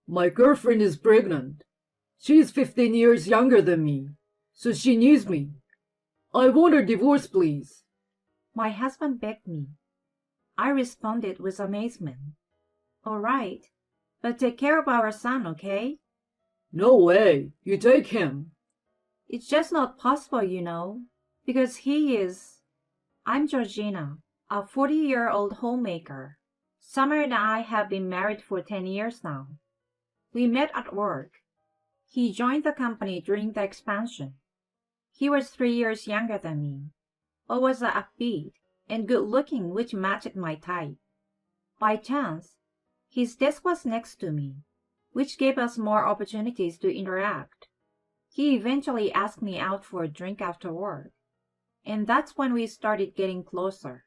My girlfriend is pregnant. She's 15 years younger than me, so she needs me. I want a divorce, please. My husband begged me. I responded with amazement. All right, but take care of our son, okay? No way, you take him. It's just not possible, because he is... I'm Georgina, a 40-year-old homemaker. Summer and I have been married for 10 years now. We met at work. He joined the company during the expansion. He was 3 years younger than me, always upbeat and good-looking, which matched my type. By chance, his desk was next to me, which gave us more opportunities to interact. He eventually asked me out for a drink after work, and that's when we started getting closer.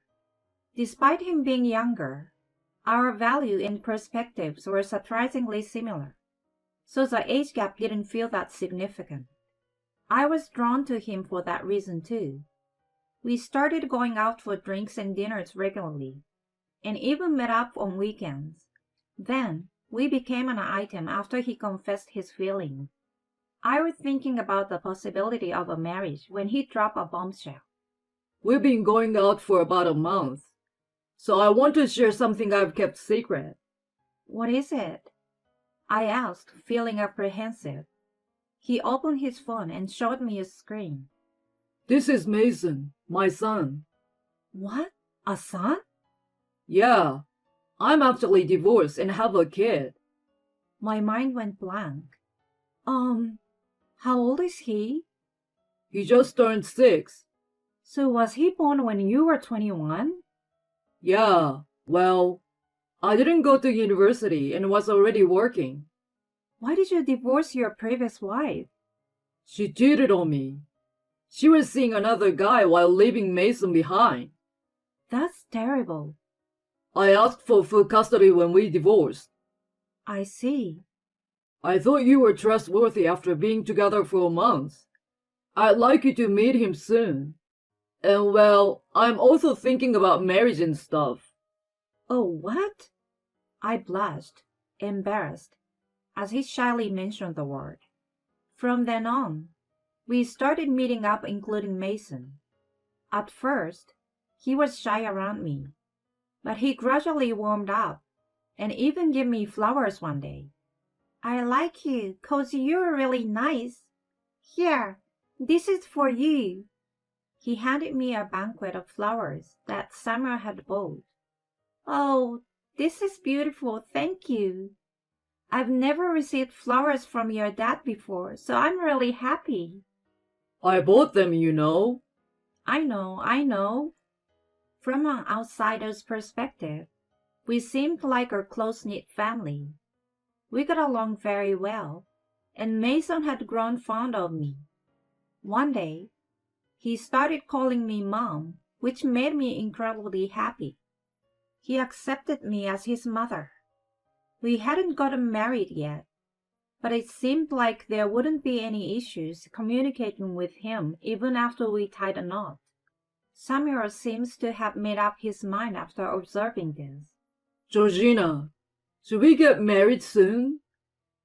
Despite him being younger, our value and perspectives were surprisingly similar, so the age gap didn't feel that significant. I was drawn to him for that reason too. We started going out for drinks and dinners regularly, and even met up on weekends. Then, we became an item after he confessed his feelings. I was thinking about the possibility of a marriage when he dropped a bombshell. We've been going out for about a month, so I want to share something I've kept secret. What is it? I asked, feeling apprehensive. He opened his phone and showed me a screen. This is Mason, my son. What? A son? Yeah, I'm actually divorced and have a kid. My mind went blank. How old is he? He just turned 6. So was he born when you were 21? Yeah, well, I didn't go to university and was already working. Why did you divorce your previous wife? She cheated on me. She was seeing another guy while leaving Mason behind. That's terrible. I asked for full custody when we divorced. I see. I thought you were trustworthy after being together for a month. I'd like you to meet him soon. And well, I'm also thinking about marriage and stuff. Oh, what? I blushed, embarrassed, as he shyly mentioned the word. From then on, we started meeting up, including Mason. At first, he was shy around me, but he gradually warmed up and even gave me flowers one day. I like you 'cause you're really nice. Here, this is for you. He handed me a bouquet of flowers that Summer had bought. Oh, this is beautiful, thank you. I've never received flowers from your dad before, so I'm really happy. I bought them, you know. I know. From an outsider's perspective, we seemed like a close-knit family. We got along very well, and Mason had grown fond of me. One day, he started calling me Mom, which made me incredibly happy. He accepted me as his mother. We hadn't gotten married yet, but it seemed like there wouldn't be any issues communicating with him even after we tied a knot. Samuel seems to have made up his mind after observing this. Georgina, should we get married soon?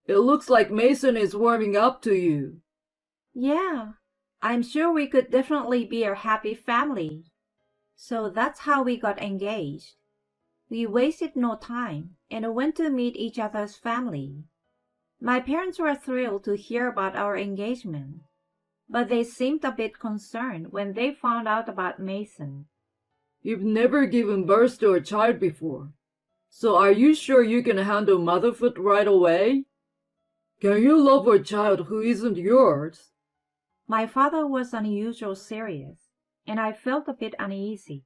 It looks like Mason is warming up to you. Yeah, I'm sure we could definitely be a happy family. So that's how we got engaged. We wasted no time and went to meet each other's family. My parents were thrilled to hear about our engagement, but they seemed a bit concerned when they found out about Mason. You've never given birth to a child before, so are you sure you can handle motherhood right away? Can you love a child who isn't yours? My father was unusually serious, and I felt a bit uneasy.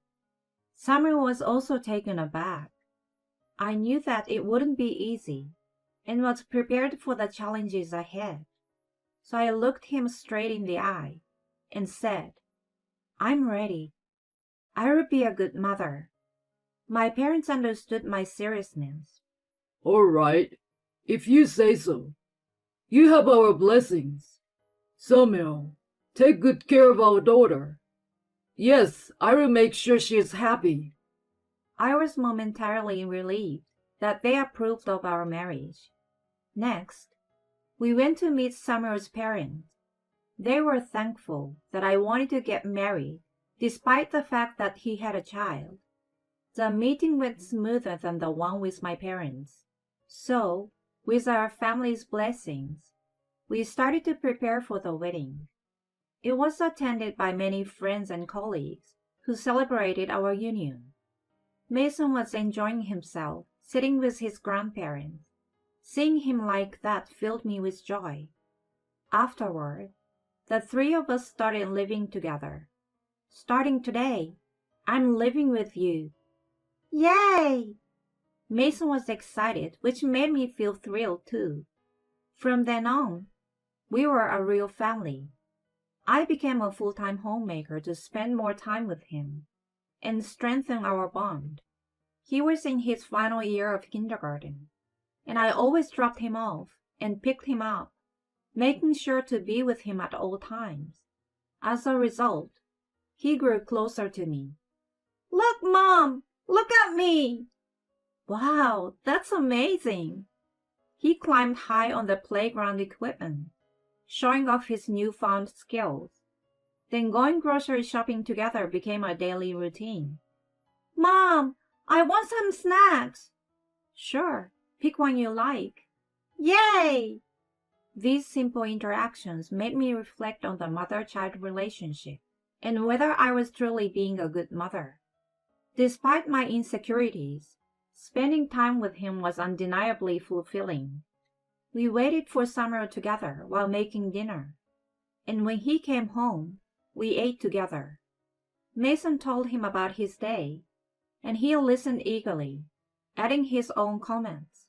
Samuel was also taken aback. I knew that it wouldn't be easy, and was prepared for the challenges ahead. So I looked him straight in the eye and said, I'm ready. I will be a good mother. My parents understood my seriousness. All right, if you say so. You have our blessings. Samuel, take good care of our daughter. Yes, I will make sure she is happy. I was momentarily relieved that they approved of our marriage. Next, we went to meet Samuel's parents. They were thankful that I wanted to get married, despite the fact that he had a child. The meeting went smoother than the one with my parents. So, with our family's blessings, we started to prepare for the wedding. It was attended by many friends and colleagues who celebrated our union. Mason was enjoying himself, sitting with his grandparents. Seeing him like that filled me with joy. Afterward, the three of us started living together. Starting today, I'm living with you. Yay! Mason was excited, which made me feel thrilled too. From then on, we were a real family. I became a full-time homemaker to spend more time with him and strengthen our bond. He was in his final year of kindergarten, and I always dropped him off and picked him up, making sure to be with him at all times. As a result, he grew closer to me. Look, Mom! Look at me! Wow, that's amazing! He climbed high on the playground equipment, showing off his newfound skills. Then going grocery shopping together became a daily routine. Mom, I want some snacks. Sure, pick one you like. Yay! These simple interactions made me reflect on the mother-child relationship and whether I was truly being a good mother. Despite my insecurities, spending time with him was undeniably fulfilling. We waited for Samuel together while making dinner, and when he came home, we ate together. Mason told him about his day, and he listened eagerly, adding his own comments.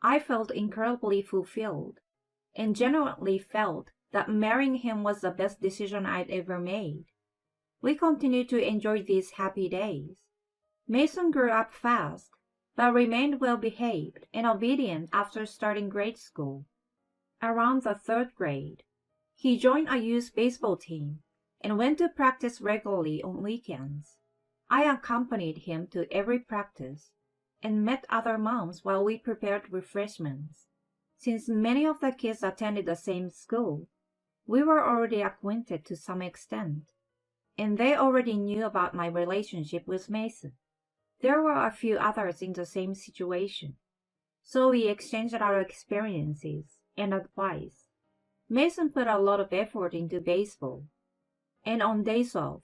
I felt incredibly fulfilled, and genuinely felt that marrying him was the best decision I'd ever made. We continued to enjoy these happy days. Mason grew up fast, but remained well-behaved and obedient after starting grade school. Around the third grade, he joined a youth baseball team and went to practice regularly on weekends. I accompanied him to every practice and met other moms while we prepared refreshments. Since many of the kids attended the same school, we were already acquainted to some extent, and they already knew about my relationship with Mason. There were a few others in the same situation, so we exchanged our experiences and advice. Mason put a lot of effort into baseball, and on days off,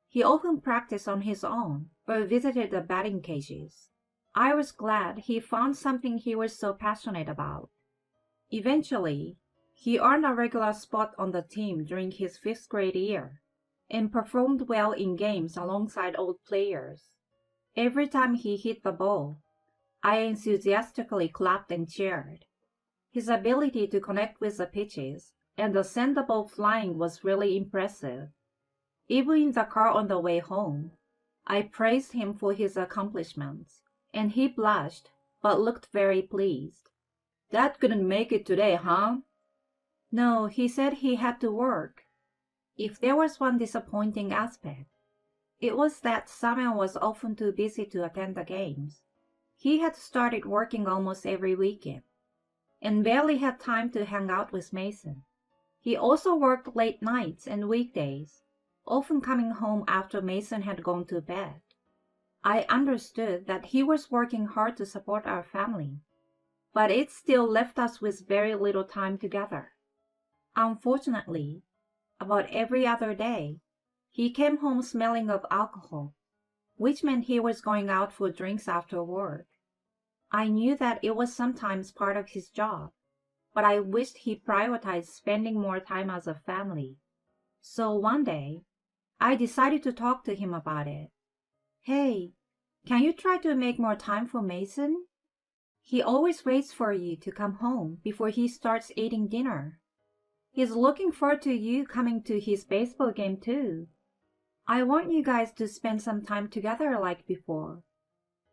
he often practiced on his own or visited the batting cages. I was glad he found something he was so passionate about. Eventually, he earned a regular spot on the team during his 5th grade year and performed well in games alongside old players. Every time he hit the ball, I enthusiastically clapped and cheered. His ability to connect with the pitches and to send the ball flying was really impressive. Even in the car on the way home, I praised him for his accomplishments, and he blushed but looked very pleased. Dad couldn't make it today, huh? No, he said he had to work. If there was one disappointing aspect, it was that Samuel was often too busy to attend the games. He had started working almost every weekend, and barely had time to hang out with Mason. He also worked late nights and weekdays, often coming home after Mason had gone to bed. I understood that he was working hard to support our family, but it still left us with very little time together. Unfortunately, about every other day, he came home smelling of alcohol, which meant he was going out for drinks after work. I knew that it was sometimes part of his job, but I wished he prioritized spending more time as a family. So one day, I decided to talk to him about it. Hey, can you try to make more time for Mason? He always waits for you to come home before he starts eating dinner. He's looking forward to you coming to his baseball game too. I want you guys to spend some time together like before.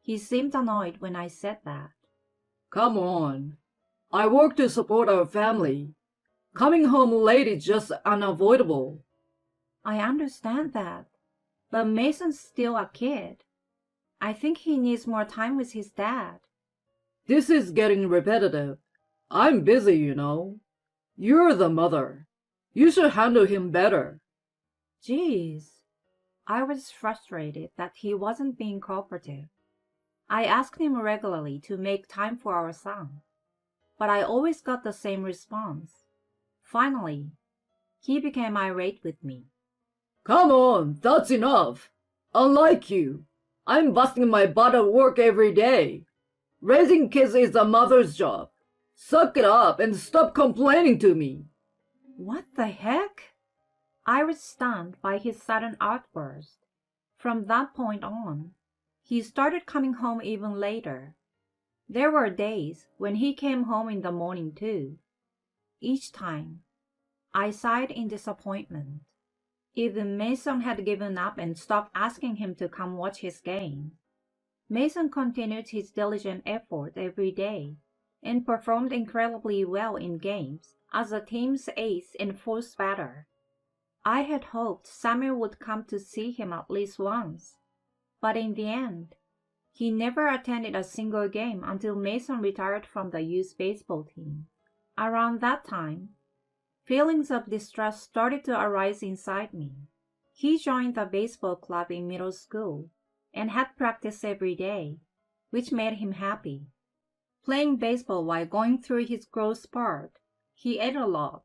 He seemed annoyed when I said that. Come on. I work to support our family. Coming home late is just unavoidable. I understand that, but Mason's still a kid. I think he needs more time with his dad. This is getting repetitive. I'm busy, you know. You're the mother. You should handle him better. Geez. I was frustrated that he wasn't being cooperative. I asked him regularly to make time for our son, but I always got the same response. Finally, he became irate with me. Come on, that's enough. Unlike you, I'm busting my butt at work every day. Raising kids is a mother's job. Suck it up and stop complaining to me. What the heck? I was stunned by his sudden outburst. From that point on, he started coming home even later. There were days when he came home in the morning too. Each time, I sighed in disappointment. Even Mason had given up and stopped asking him to come watch his game. Mason continued his diligent effort every day and performed incredibly well in games as the team's ace and force batter. I had hoped Samuel would come to see him at least once, but in the end, he never attended a single game until Mason retired from the youth baseball team. Around that time, feelings of distrust started to arise inside me. He joined the baseball club in middle school and had practice every day, which made him happy. Playing baseball while going through his growth spurt, he ate a lot.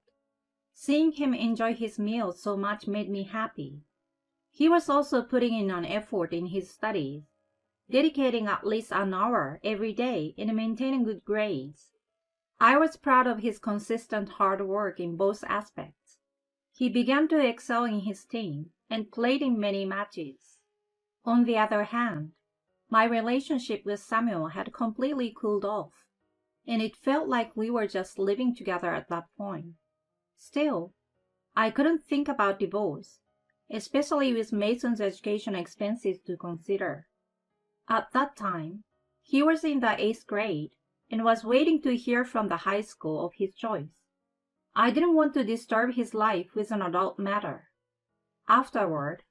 Seeing him enjoy his meals so much made me happy. He was also putting in an effort in his studies, dedicating at least an hour every day and maintaining good grades. I was proud of his consistent hard work in both aspects. He began to excel in his team and played in many matches. On the other hand, my relationship with Samuel had completely cooled off, and it felt like we were just living together at that point. Still, I couldn't think about divorce, especially with Mason's education expenses to consider. At that time, he was in the 8th grade and was waiting to hear from the high school of his choice. I didn't want to disturb his life with an adult matter. Afterward,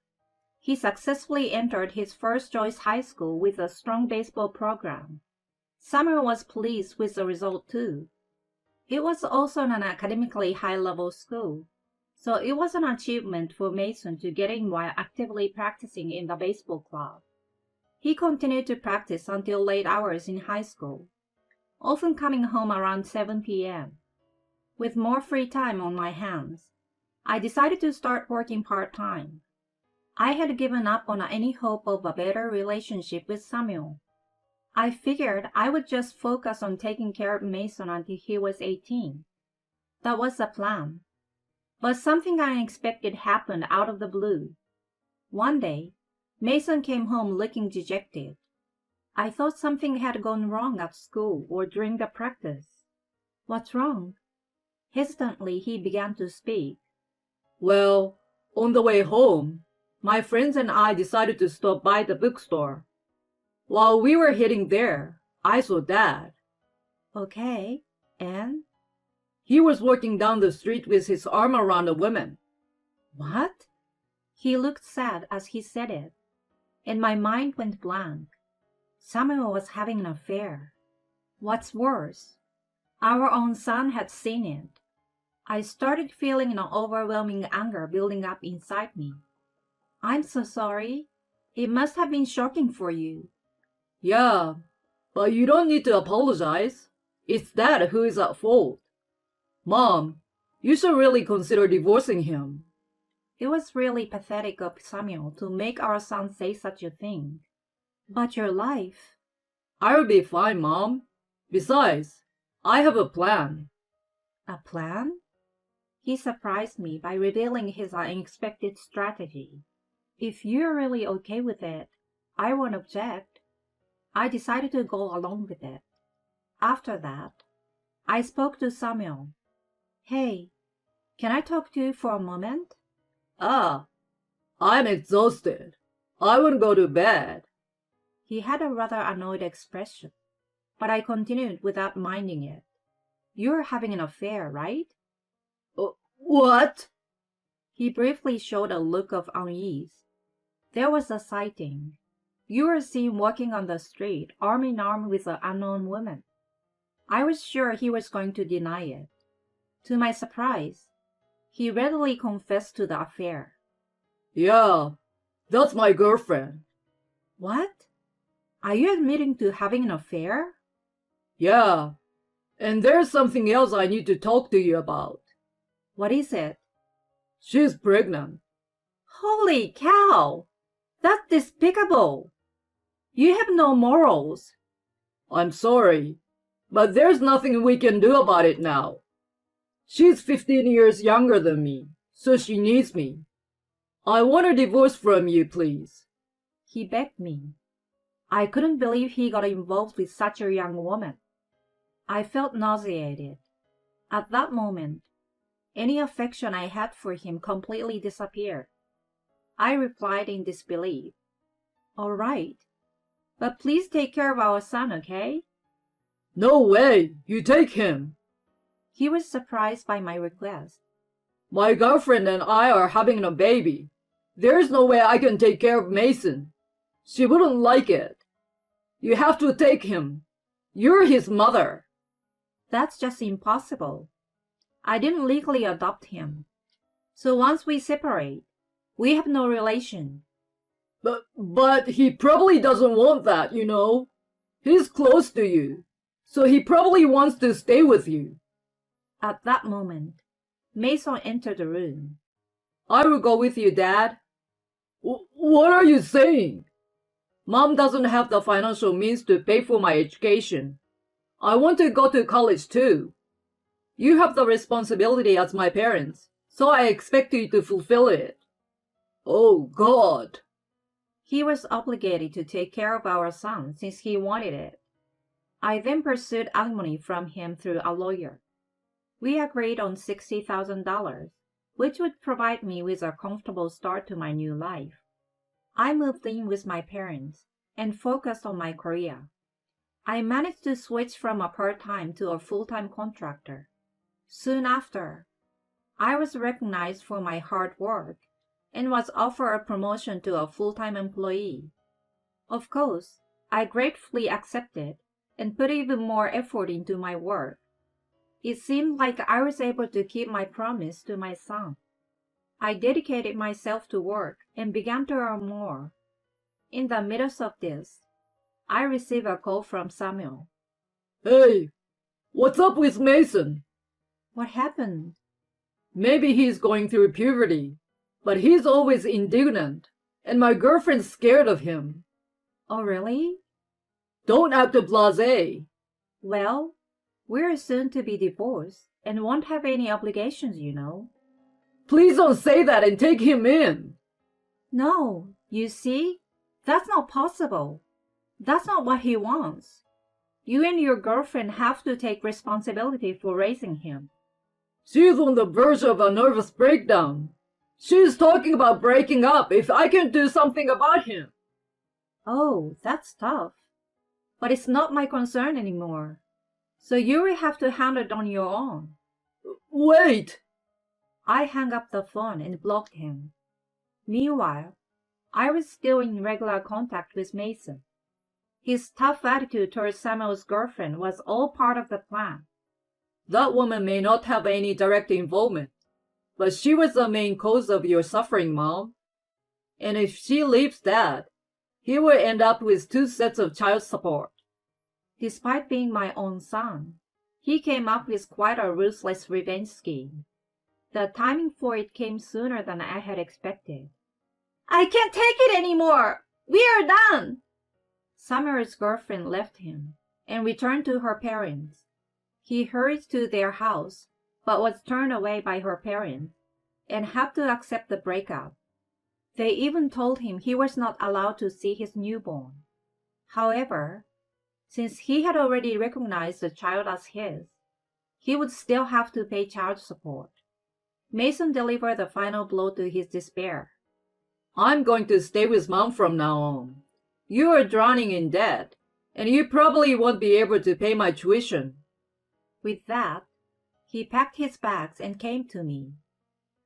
he successfully entered his first choice high school with a strong baseball program. Samuel was pleased with the result too. It was also an academically high-level school, so it was an achievement for Mason to get in while actively practicing in the baseball club. He continued to practice until late hours in high school, often coming home around 7 p.m. With more free time on my hands, I decided to start working part-time. I had given up on any hope of a better relationship with Samuel. I figured I would just focus on taking care of Mason until he was 18. That was the plan. But something unexpected happened out of the blue. One day, Mason came home looking dejected. I thought something had gone wrong at school or during the practice. What's wrong? Hesitantly, he began to speak. Well, on the way home, my friends and I decided to stop by the bookstore. While we were heading there, I saw Dad. Okay, and? He was walking down the street with his arm around a woman. What? He looked sad as he said it, and my mind went blank. Samuel was having an affair. What's worse, our own son had seen it. I started feeling an overwhelming anger building up inside me. I'm so sorry. It must have been shocking for you. Yeah, but you don't need to apologize. It's Dad who is at fault. Mom, you should really consider divorcing him. It was really pathetic of Samuel to make our son say such a thing. But your life... I'll be fine, Mom. Besides, I have a plan. A plan? He surprised me by revealing his unexpected strategy. If you're really okay with it, I won't object. I decided to go along with it. After that, I spoke to Samuel. Hey, can I talk to you for a moment? Ah, I'm exhausted. I won't go to bed. He had a rather annoyed expression, but I continued without minding it. You're having an affair, right? What? He briefly showed a look of unease. There was a sighting. You were seen walking on the street, arm in arm with an unknown woman. I was sure he was going to deny it. To my surprise, he readily confessed to the affair. Yeah, that's my girlfriend. What? Are you admitting to having an affair? Yeah, and there's something else I need to talk to you about. What is it? She's pregnant. Holy cow! That's despicable! You have no morals. I'm sorry, but there's nothing we can do about it now. She's 15 years younger than me, so she needs me. I want a divorce from you, please. He begged me. I couldn't believe he got involved with such a young woman. I felt nauseated. At that moment, any affection I had for him completely disappeared. I replied in disbelief. All right, but please take care of our son, okay? No way, you take him. He was surprised by my request. My girlfriend and I are having a baby. There's no way I can take care of Mason. She wouldn't like it. You have to take him. You're his mother. That's just impossible. I didn't legally adopt him. So once we separate, we have no relation. But he probably doesn't want that, you know. He's close to you, so he probably wants to stay with you. At that moment, Mason entered the room. I will go with you, Dad. What are you saying? Mom doesn't have the financial means to pay for my education. I want to go to college too. You have the responsibility as my parents, so I expect you to fulfill it. Oh, God. He was obligated to take care of our son since he wanted it. I then pursued alimony from him through a lawyer. We agreed on $60,000, which would provide me with a comfortable start to my new life. I moved in with my parents and focused on my career. I managed to switch from a part-time to a full-time contractor. Soon after, I was recognized for my hard work and was offered a promotion to a full-time employee. Of course, I gratefully accepted and put even more effort into my work. It seemed like I was able to keep my promise to my son. I dedicated myself to work and began to earn more. In the midst of this, I received a call from Samuel. Hey, what's up with Mason? What happened? Maybe he's going through puberty, but he's always indignant, and my girlfriend's scared of him. Oh, really? Don't act blasé. Well, we're soon to be divorced and won't have any obligations, you know. Please don't say that and take him in. No, you see, that's not possible. That's not what he wants. You and your girlfriend have to take responsibility for raising him. She's on the verge of a nervous breakdown. She's talking about breaking up if I can do something about him. Oh, that's tough. But it's not my concern anymore. So you will have to handle it on your own. Wait! I hung up the phone and blocked him. Meanwhile, I was still in regular contact with Mason. His tough attitude towards Samuel's girlfriend was all part of the plan. That woman may not have any direct involvement, but she was the main cause of your suffering, Mom. And if she leaves Dad, he will end up with 2 sets of child support. Despite being my own son, he came up with quite a ruthless revenge scheme. The timing for it came sooner than I had expected. I can't take it anymore! We are done! Samuel's girlfriend left him and returned to her parents. He hurried to their house, but was turned away by her parents and had to accept the breakup. They even told him he was not allowed to see his newborn. However, since he had already recognized the child as his, he would still have to pay child support. Mason delivered the final blow to his despair. I'm going to stay with Mom from now on. You are drowning in debt, and you probably won't be able to pay my tuition. With that, he packed his bags and came to me.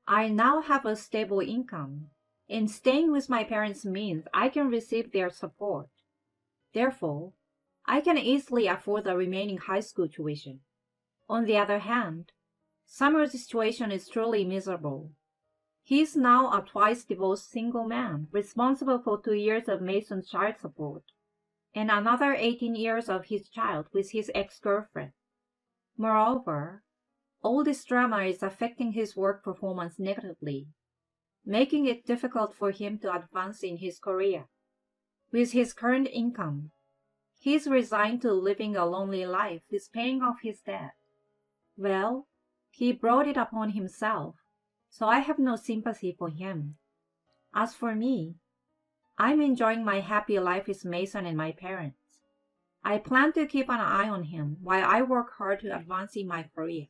I now have a stable income, and staying with my parents means I can receive their support. Therefore, I can easily afford the remaining high school tuition. On the other hand, Samuel's situation is truly miserable. He is now a twice divorced single man, responsible for 2 years of Mason's child support, and another 18 years of his child with his ex-girlfriend. Moreover, all this drama is affecting his work performance negatively, making it difficult for him to advance in his career. With his current income, he is resigned to living a lonely life with paying off his debt. Well, he brought it upon himself, so I have no sympathy for him. As for me, I'm enjoying my happy life with Mason and my parents. I plan to keep an eye on him while I work hard to advance in my career.